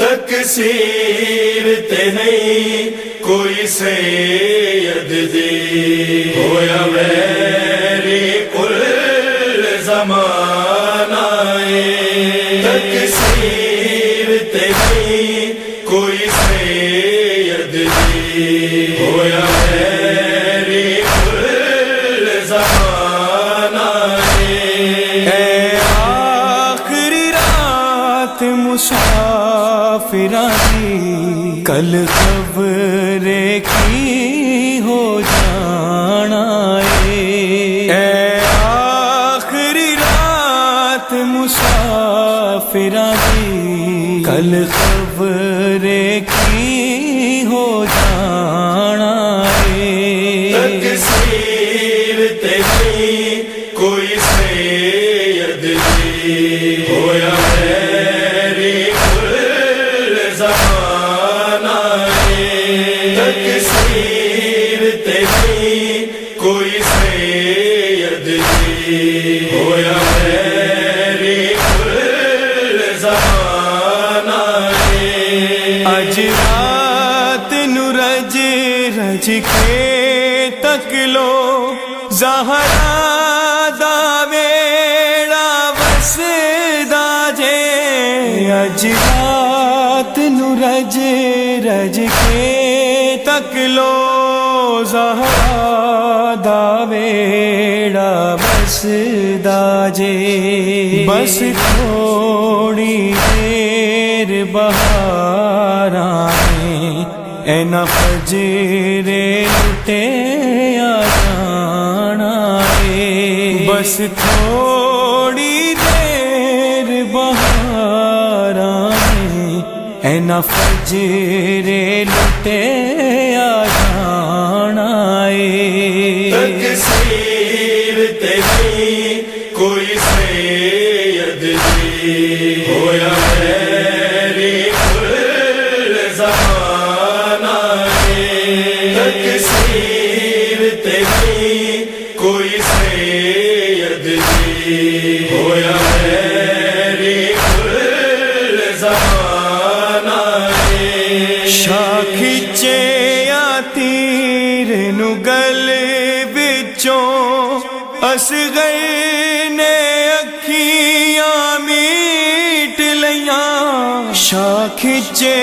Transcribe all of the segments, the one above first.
تقصیر تے نہیں کوئی سید دی، ہویا میری کل زمانہ تقصیر تے نہیں کوئی سید دی، ہویا میری کل زمانہ اے آخری رات مسافراں دی، کل خبر کی ہو جانا اے آخری رات مسافراں دی، کل خبر کی ہو جانا تقصیر تے نہیں کوئی سید دی، ہویا میری کل زمانہ تقصیر تے نہیں کوئی سید دی، ہویا میری کل زمانہ اج رات نو رج رج کے تک لو زہرا دا ویڑا وسدا جے، اج رات نو رج رج کے تک لو زہرا دا ویڑا وسدا جے، بس تھوڑی دیر بہاراں اینا فجر لٹے آ جانا بس تھوڑی دیر بہاراں اینا فجر لٹے آ جانا تقصیر تے نہیں کوئی سید دی، ہویا میری کل زمانہ تقصیر تے نہیں کوئی سید دی، ہویا میری کل زمانہ شاہ کھچے یا تیر نو گل وچوں اصغر نے اکھیاں میٹ لیاں، شاہ کھچے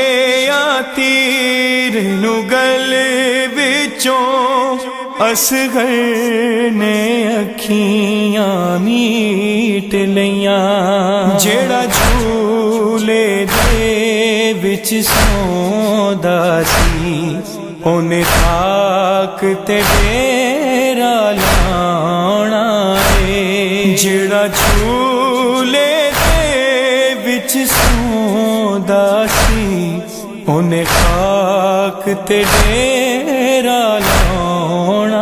یا تیر نو گل وچوں اصغر نے اکھیاں میٹ لیاں، جیڑا جھولے دے وچ سوندا سی اونے خاک تے ڈیرا لانا جیڑا جھولے دے وچ سوندا سی اونے خاک تے ڈیرا لانا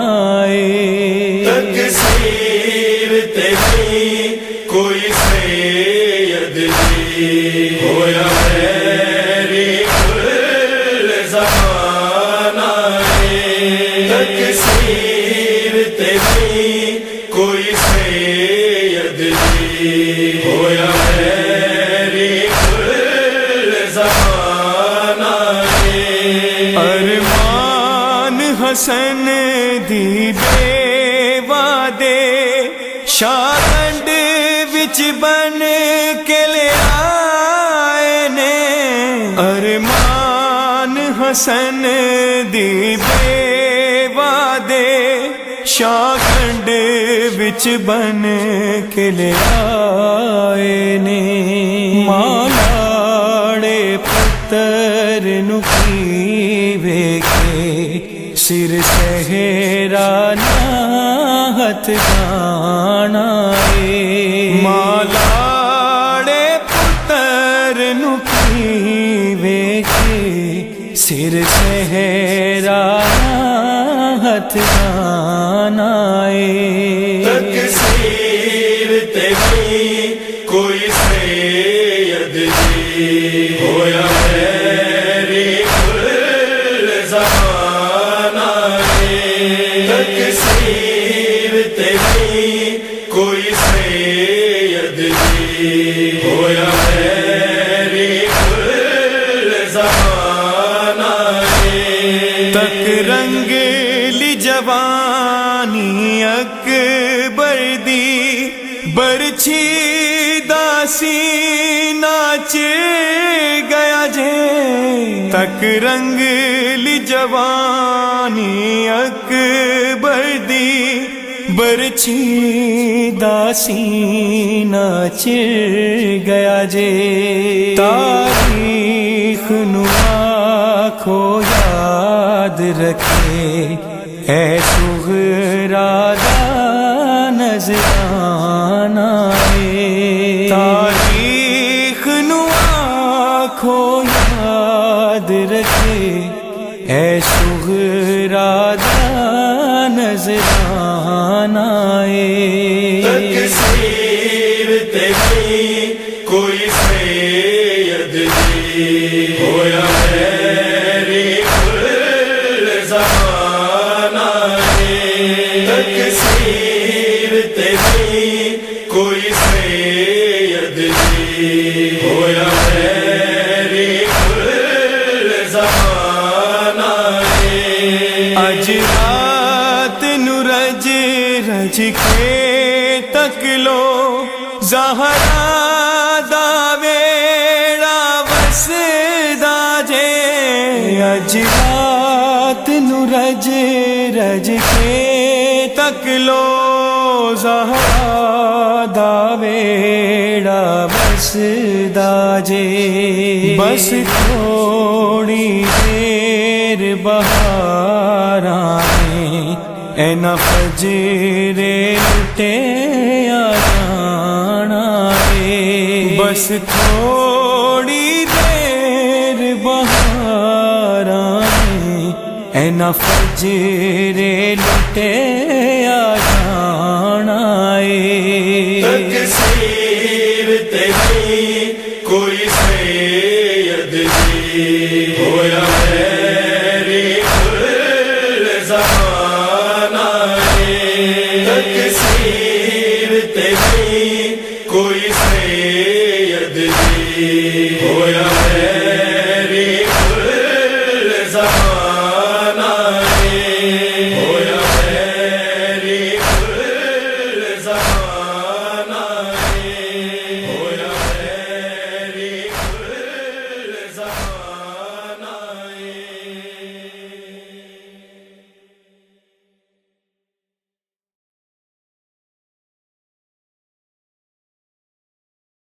تقصیر تے نہیں کوئی سید دی، ہویا میری کل زمانہ تقصیر تے نہیں کوئی سید دی، ہویا میری کل زمانہ ارمان حسن دی بے وعدے شاگنڈ وچ بن کے لے آئے نے، ارمان حسن دی بے وعدے شاگنڈ وچ بن کے لے آئے نے، ماں لاڑے پتر نو کی ویکھے سر سہرا ناہت گانا ماں لاڑے پتر نو کی ویکھے سر سہرا ناہت گانا تقصیر تے نہیں کوئی سید دی، ہویا میری کل زمانہ تقصیر تے نہیں کوئی سید دی، ہویا میری کل اکبر دی برچھی داسی ناچ گیا جے تک رنگ لی جوانی اکبر دی برچھی داسی ناچ گیا جے تاریخ نو آنکھو یاد رکھے اے صغرا دا نذرانہ تاریخ نو آنکھو یاد رکھے اے صغرا دا نذرانہ تقصیر تیری کوئی سید دی ہویا میری کل زمانہ تقصیر تیری کوئی سید دی ہویا میری کل زمانہ اج رات نو رج رج کے تک لو زہرا دا ویڑا وسدا جے اج رات نو رج رج کے تک لو زہرا دا ویڑا وسدا جے بس تھوڑی دیر بہاراں اینا فجر لٹے آ جانا بس تھوڑی دیر بہاراں اینا فجر لٹے